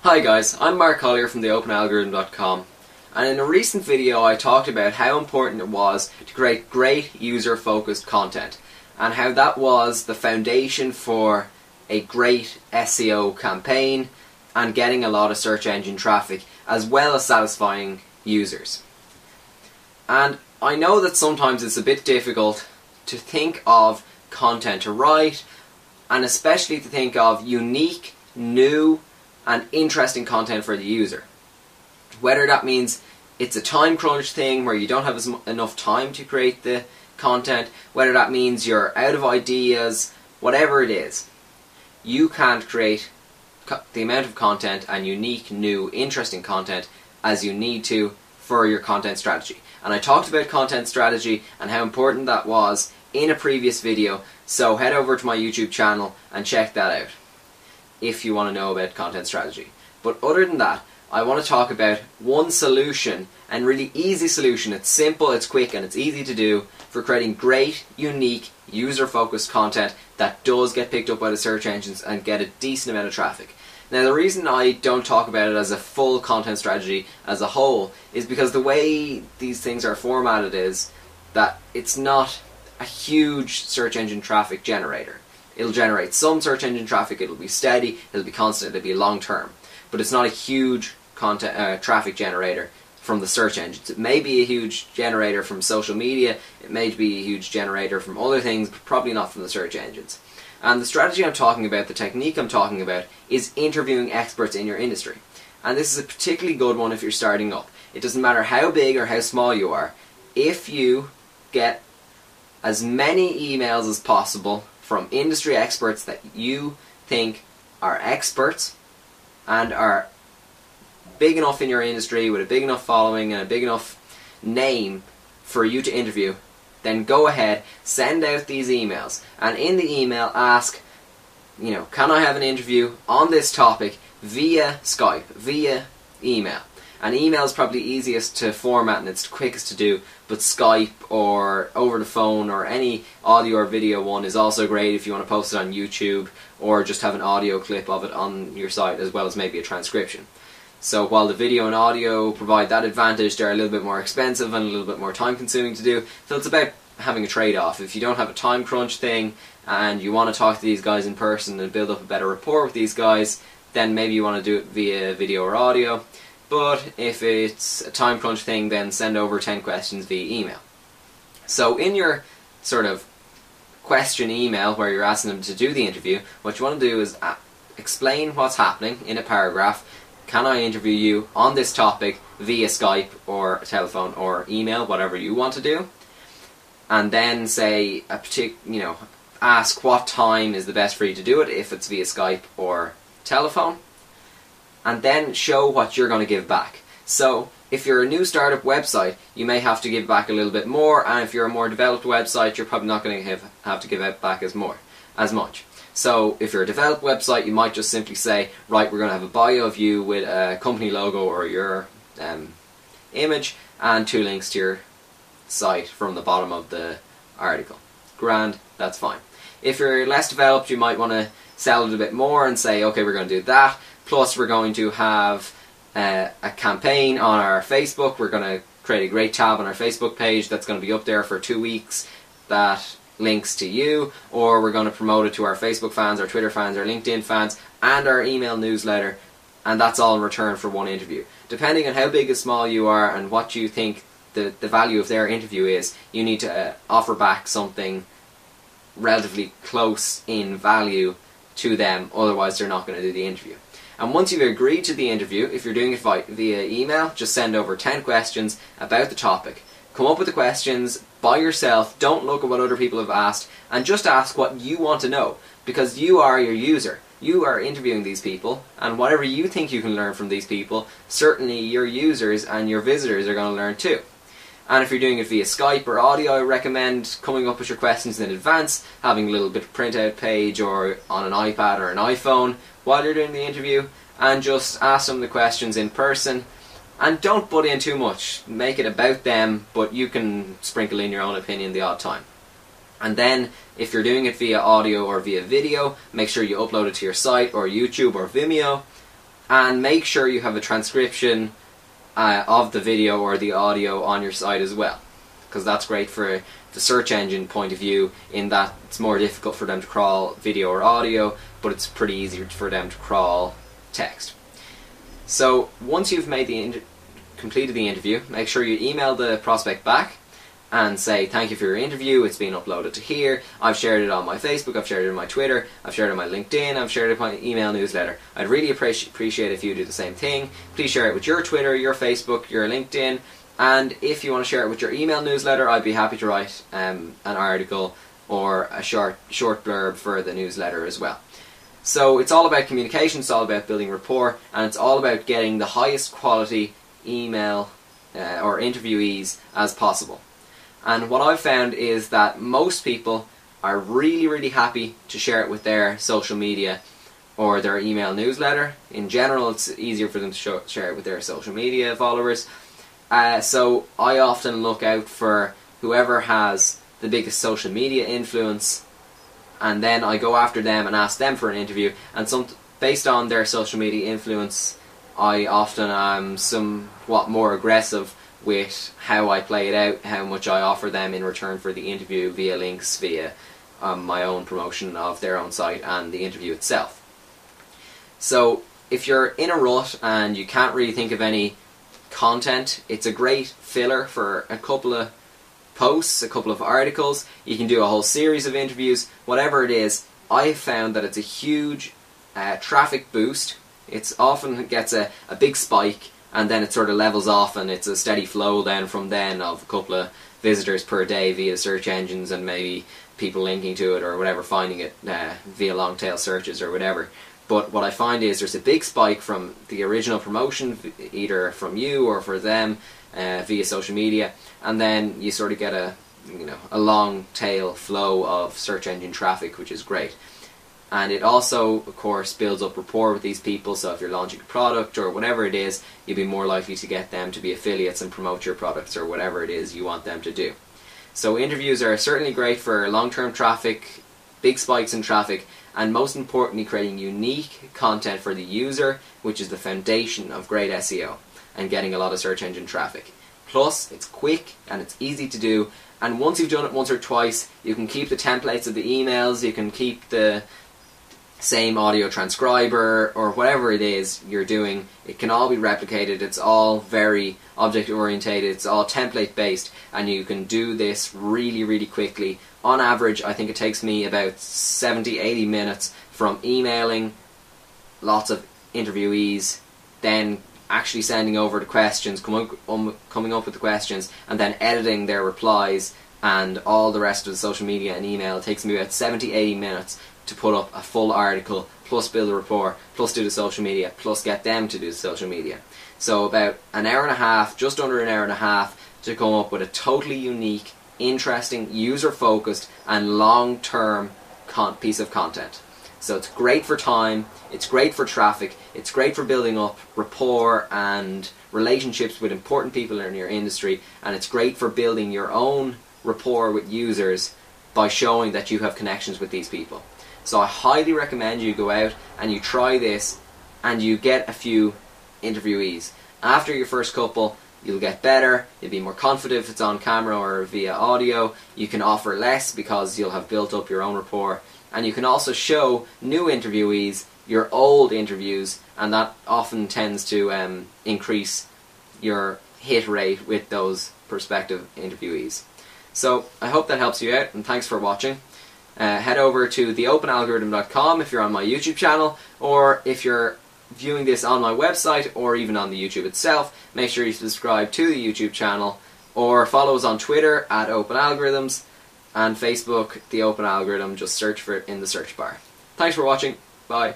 Hi guys, I'm Mark Collier from theopenalgorithm.com, and in a recent video I talked about how important it was to create great user-focused content and how that was the foundation for a great SEO campaign and getting a lot of search engine traffic as well as satisfying users. And I know that sometimes it's a bit difficult to think of content to write, and especially to think of unique, new and interesting content for the user. Whether that means it's a time crunch thing where you don't have enough time to create the content, whether that means you're out of ideas, whatever it is, you can't create the amount of content and unique, new, interesting content as you need to for your content strategy. And I talked about content strategy and how important that was in a previous video, so head over to my YouTube channel and check that out if you want to know about content strategy. But other than that, I want to talk about one solution, and really easy solution. It's simple, it's quick and it's easy to do for creating great, unique, user-focused content that does get picked up by the search engines and get a decent amount of traffic. Now the reason I don't talk about it as a full content strategy as a whole is because the way these things are formatted is that it's not a huge search engine traffic generator. It'll generate some search engine traffic, it'll be steady, it'll be constant, it'll be long term. But it's not a huge content traffic generator from the search engines. It may be a huge generator from social media, it may be a huge generator from other things, but probably not from the search engines. And the strategy I'm talking about, the technique I'm talking about, is interviewing experts in your industry. And this is a particularly good one if you're starting up. It doesn't matter how big or how small you are. If you get as many emails as possible from industry experts that you think are experts and are big enough in your industry with a big enough following and a big enough name for you to interview, then go ahead, send out these emails, and in the email ask, can I have an interview on this topic via Skype, via email. And email is probably easiest to format and it's the quickest to do, but Skype or over the phone or any audio or video one is also great if you want to post it on YouTube or just have an audio clip of it on your site as well as maybe a transcription. So while the video and audio provide that advantage, they're a little bit more expensive and a little bit more time consuming to do, so it's about having a trade-off. If you don't have a time crunch thing and you want to talk to these guys in person and build up a better rapport with these guys, then maybe you want to do it via video or audio. But if it's a time crunch thing, then send over 10 questions via email. So in your sort of question email where you're asking them to do the interview, what you want to do is explain what's happening in a paragraph. Can I interview you on this topic via Skype or telephone or email, whatever you want to do? And then say ask what time is the best for you to do it, if it's via Skype or telephone. And then show what you're going to give back. So if you're a new startup website, you may have to give back a little bit more, and if you're a more developed website, you're probably not going to have to give it back as much. So if you're a developed website, you might just simply say, right, we're going to have a bio of you with a company logo or your image and 2 links to your site from the bottom of the article. Grand, that's fine. If you're less developed, you might want to sell it a bit more and say, okay, we're going to do that. Plus we're going to have a campaign on our Facebook. We're going to create a great tab on our Facebook page that's going to be up there for 2 weeks that links to you, or we're going to promote it to our Facebook fans, our Twitter fans, our LinkedIn fans, and our email newsletter, and that's all in return for one interview. Depending on how big or small you are and what you think the value of their interview is, you need to offer back something relatively close in value to them, otherwise they're not going to do the interview. And once you've agreed to the interview, if you're doing it via email, just send over 10 questions about the topic. Come up with the questions by yourself, don't look at what other people have asked, and just ask what you want to know, because you are your user. You are interviewing these people, and whatever you think you can learn from these people, certainly your users and your visitors are going to learn too. And if you're doing it via Skype or audio, I recommend coming up with your questions in advance, having a little bit of printout page or on an iPad or an iPhone while you're doing the interview, and just ask them the questions in person. And don't butt in too much. Make it about them, but you can sprinkle in your own opinion the odd time. And then, if you're doing it via audio or via video, make sure you upload it to your site or YouTube or Vimeo. And make sure you have a transcription of the video or the audio on your site as well, because that's great for the search engine point of view, in that it's more difficult for them to crawl video or audio, but it's pretty easy for them to crawl text. So once you've made completed the interview, make sure you email the prospect back and say, thank you for your interview, it's been uploaded to here, I've shared it on my Facebook, I've shared it on my Twitter, I've shared it on my LinkedIn, I've shared it on my email newsletter. I'd really appreciate if you do the same thing. Please share it with your Twitter, your Facebook, your LinkedIn, and if you want to share it with your email newsletter, I'd be happy to write an article or a short blurb for the newsletter as well. So it's all about communication, it's all about building rapport, and it's all about getting the highest quality email or interviewees as possible. And what I've found is that most people are really happy to share it with their social media or their email newsletter. In general, it's easier for them to share it with their social media followers. So I often look out for whoever has the biggest social media influence, and then I go after them and ask them for an interview. And based on their social media influence, I often am somewhat more aggressive with how I play it out, how much I offer them in return for the interview via links, via my own promotion of their own site and the interview itself. So if you're in a rut and you can't really think of any content, it's a great filler for a couple of posts, a couple of articles. You can do a whole series of interviews, whatever it is. I've found that it's a huge traffic boost. It often gets a big spike, and then it sort of levels off, and it's a steady flow then from then of a couple of visitors per day via search engines, and maybe people linking to it or whatever, finding it via long tail searches or whatever. But what I find is there's a big spike from the original promotion, either from you or for them via social media, and then you sort of get a long tail flow of search engine traffic, which is great. And it also, of course, builds up rapport with these people, so if you're launching a product or whatever it is, you'll be more likely to get them to be affiliates and promote your products or whatever it is you want them to do. So interviews are certainly great for long-term traffic, big spikes in traffic, and most importantly creating unique content for the user, which is the foundation of great SEO and getting a lot of search engine traffic. Plus, it's quick and it's easy to do, and once you've done it once or twice, you can keep the templates of the emails, you can keep the same audio transcriber or whatever it is you're doing. It can all be replicated. It's all very object orientated, it's all template based, and you can do this really quickly. On average, I think it takes me about 70-80 minutes from emailing lots of interviewees, then actually sending over the questions, coming up with the questions, and then editing their replies and all the rest of the social media and email. It takes me about 70-80 minutes to put up a full article, plus build a rapport, plus do the social media, plus get them to do the social media. So about an hour and a half, just under an hour and a half, to come up with a totally unique, interesting, user-focused and long-term piece of content. So it's great for time, it's great for traffic, it's great for building up rapport and relationships with important people in your industry, and it's great for building your own rapport with users by showing that you have connections with these people. So I highly recommend you go out and you try this and you get a few interviewees. After your first couple, you'll get better, you'll be more confident if it's on camera or via audio, you can offer less because you'll have built up your own rapport, and you can also show new interviewees your old interviews, and that often tends to increase your hit rate with those prospective interviewees. So I hope that helps you out, and thanks for watching. Head over to theopenalgorithm.com if you're on my YouTube channel, or if you're viewing this on my website or even on the YouTube itself, make sure you subscribe to the YouTube channel, or follow us on Twitter at Open Algorithms, and Facebook, The Open Algorithm. Just search for it in the search bar. Thanks for watching. Bye.